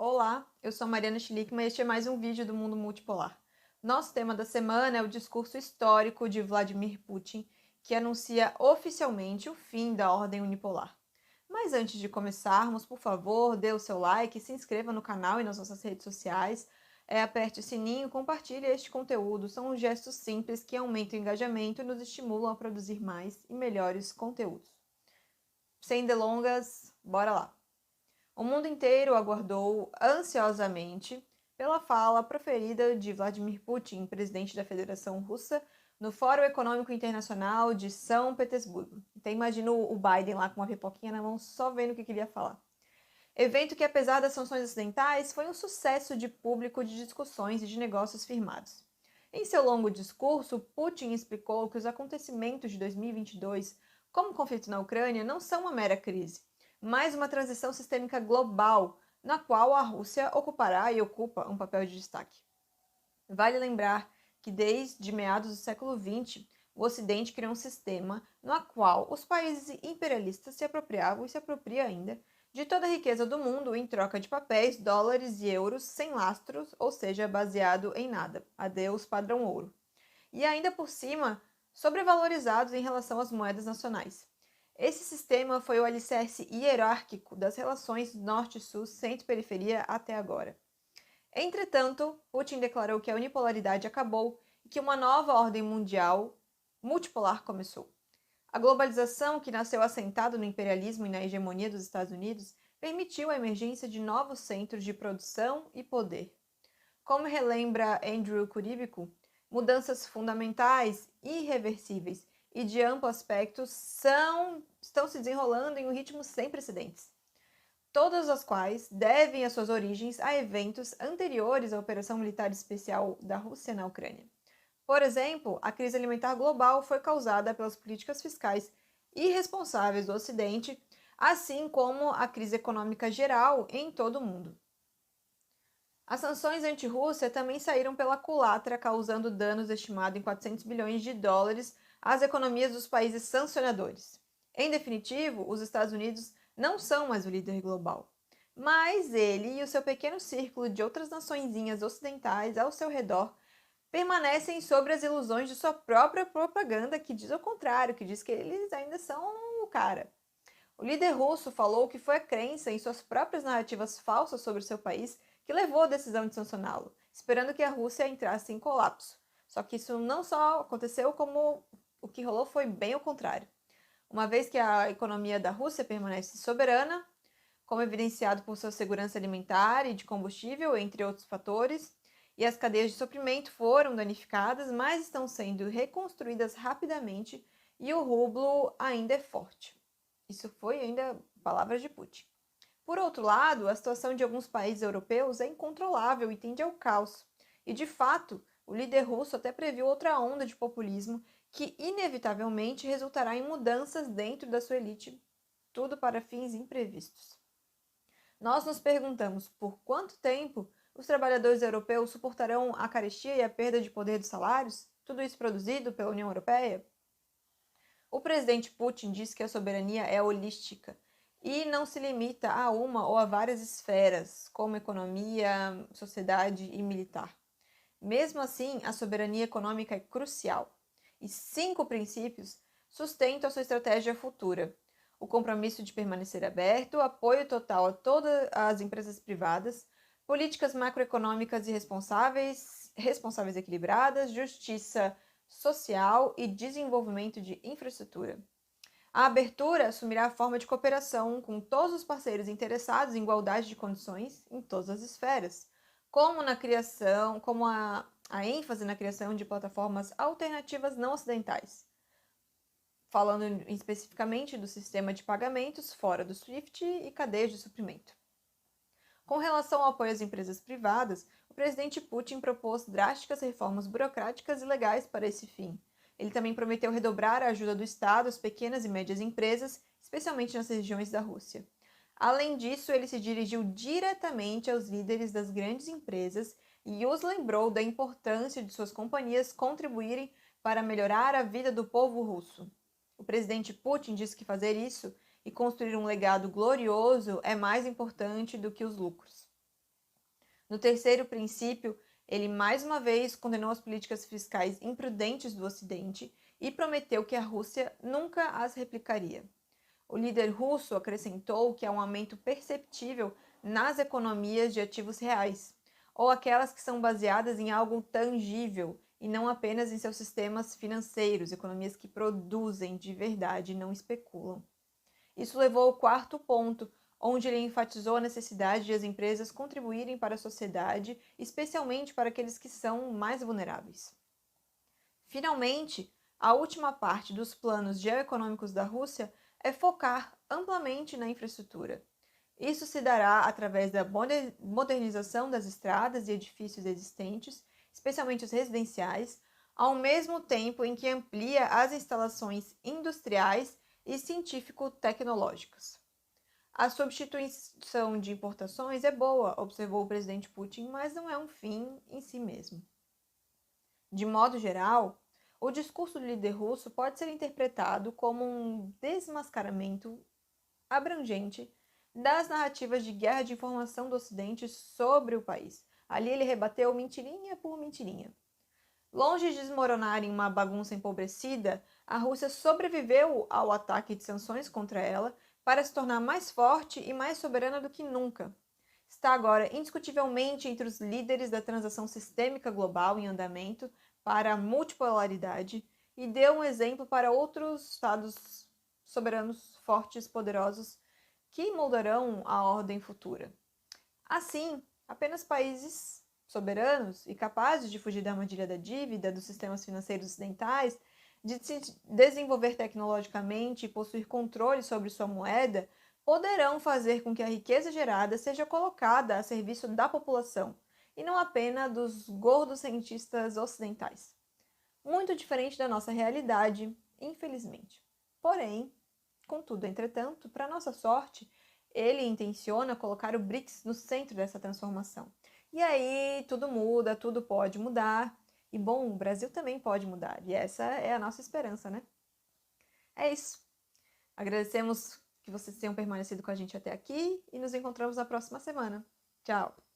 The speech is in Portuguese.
Olá, eu sou a Mariana Schlickman e este é mais um vídeo do Mundo Multipolar. Nosso tema da semana é o discurso histórico de Vladimir Putin, que anuncia oficialmente o fim da ordem unipolar. Mas antes de começarmos, por favor, dê o seu like, se inscreva no canal e nas nossas redes sociais, aperte o sininho, compartilhe este conteúdo. São gestos simples que aumentam o engajamento e nos estimulam a produzir mais e melhores conteúdos. Sem delongas, bora lá! O mundo inteiro aguardou ansiosamente pela fala proferida de Vladimir Putin, presidente da Federação Russa, no Fórum Econômico Internacional de São Petersburgo. Então imagino o Biden lá com uma pipoquinha na mão, só vendo o que queria falar. Evento que, apesar das sanções ocidentais, foi um sucesso de público, de discussões e de negócios firmados. Em seu longo discurso, Putin explicou que os acontecimentos de 2022, como o conflito na Ucrânia, não são uma mera crise, mas uma transição sistêmica global, na qual a Rússia ocupará e ocupa um papel de destaque. Vale lembrar que desde meados do século XX, o Ocidente criou um sistema no qual os países imperialistas se apropriavam e se apropriam ainda de toda a riqueza do mundo em troca de papéis, dólares e euros sem lastros, ou seja, baseado em nada. Adeus padrão ouro. E ainda por cima, sobrevalorizados em relação às moedas nacionais. Esse sistema foi o alicerce hierárquico das relações norte-sul, centro-periferia até agora. Entretanto, Putin declarou que a unipolaridade acabou e que uma nova ordem mundial multipolar começou. A globalização, que nasceu assentada no imperialismo e na hegemonia dos Estados Unidos, permitiu a emergência de novos centros de produção e poder. Como relembra Andrew Kurybico, mudanças fundamentais, irreversíveis e de amplo aspecto estão se desenrolando em um ritmo sem precedentes, todas as quais devem as suas origens a eventos anteriores à operação militar especial da Rússia na Ucrânia. Por exemplo, a crise alimentar global foi causada pelas políticas fiscais irresponsáveis do Ocidente, assim como a crise econômica geral em todo o mundo. As sanções anti-Rússia também saíram pela culatra, causando danos estimados em 400 bilhões de dólares às economias dos países sancionadores. Em definitivo, os Estados Unidos não são mais o líder global, mas ele e o seu pequeno círculo de outras naçõezinhas ocidentais ao seu redor permanecem sobre as ilusões de sua própria propaganda, que diz o contrário, que diz que eles ainda são o cara. O líder russo falou que foi a crença em suas próprias narrativas falsas sobre o seu país que levou à decisão de sancioná-lo, esperando que a Rússia entrasse em colapso. Só que isso não só aconteceu, como o que rolou foi bem o contrário. Uma vez que a economia da Rússia permanece soberana, como evidenciado por sua segurança alimentar e de combustível, entre outros fatores, e as cadeias de suprimento foram danificadas, mas estão sendo reconstruídas rapidamente e o rublo ainda é forte. Isso foi ainda palavras de Putin. Por outro lado, a situação de alguns países europeus é incontrolável e tende ao caos. E, de fato, o líder russo até previu outra onda de populismo que, inevitavelmente, resultará em mudanças dentro da sua elite, tudo para fins imprevistos. Nós nos perguntamos por quanto tempo os trabalhadores europeus suportarão a carestia e a perda de poder dos salários, tudo isso produzido pela União Europeia? O presidente Putin diz que a soberania é holística e não se limita a uma ou a várias esferas, como economia, sociedade e militar. Mesmo assim, a soberania econômica é crucial. E 5 princípios sustentam a sua estratégia futura: o compromisso de permanecer aberto, apoio total a todas as empresas privadas, políticas macroeconômicas e responsáveis equilibradas, justiça social e desenvolvimento de infraestrutura. A abertura assumirá a forma de cooperação com todos os parceiros interessados em igualdade de condições em todas as esferas, como a ênfase na criação de plataformas alternativas não ocidentais, falando especificamente do sistema de pagamentos fora do SWIFT e cadeias de suprimento. Com relação ao apoio às empresas privadas, o presidente Putin propôs drásticas reformas burocráticas e legais para esse fim. Ele também prometeu redobrar a ajuda do Estado às pequenas e médias empresas, especialmente nas regiões da Rússia. Além disso, ele se dirigiu diretamente aos líderes das grandes empresas e os lembrou da importância de suas companhias contribuírem para melhorar a vida do povo russo. O presidente Putin disse que fazer isso e construir um legado glorioso é mais importante do que os lucros. No terceiro princípio, ele mais uma vez condenou as políticas fiscais imprudentes do Ocidente e prometeu que a Rússia nunca as replicaria. O líder russo acrescentou que há um aumento perceptível nas economias de ativos reais, ou aquelas que são baseadas em algo tangível e não apenas em seus sistemas financeiros, economias que produzem de verdade e não especulam. Isso levou ao quarto ponto, onde ele enfatizou a necessidade de as empresas contribuírem para a sociedade, especialmente para aqueles que são mais vulneráveis. Finalmente, a última parte dos planos geoeconômicos da Rússia é focar amplamente na infraestrutura. Isso se dará através da modernização das estradas e edifícios existentes, especialmente os residenciais, ao mesmo tempo em que amplia as instalações industriais e científico-tecnológicas. A substituição de importações é boa, observou o presidente Putin, mas não é um fim em si mesmo. De modo geral, o discurso do líder russo pode ser interpretado como um desmascaramento abrangente das narrativas de guerra de informação do Ocidente sobre o país. Ali ele rebateu mentirinha por mentirinha. Longe de desmoronar em uma bagunça empobrecida, a Rússia sobreviveu ao ataque de sanções contra ela para se tornar mais forte e mais soberana do que nunca. Está agora indiscutivelmente entre os líderes da transação sistêmica global em andamento para a multipolaridade e deu um exemplo para outros estados soberanos, fortes, poderosos, que moldarão a ordem futura. Assim, apenas países soberanos e capazes de fugir da armadilha da dívida, dos sistemas financeiros ocidentais, de se desenvolver tecnologicamente e possuir controle sobre sua moeda, poderão fazer com que a riqueza gerada seja colocada a serviço da população, e não apenas dos gordos cientistas ocidentais. Muito diferente da nossa realidade, infelizmente. Porém, contudo, entretanto, para nossa sorte, ele intenciona colocar o BRICS no centro dessa transformação. E aí tudo muda, tudo pode mudar. E bom, o Brasil também pode mudar. E essa é a nossa esperança, né? É isso. Agradecemos que vocês tenham permanecido com a gente até aqui e nos encontramos na próxima semana. Tchau!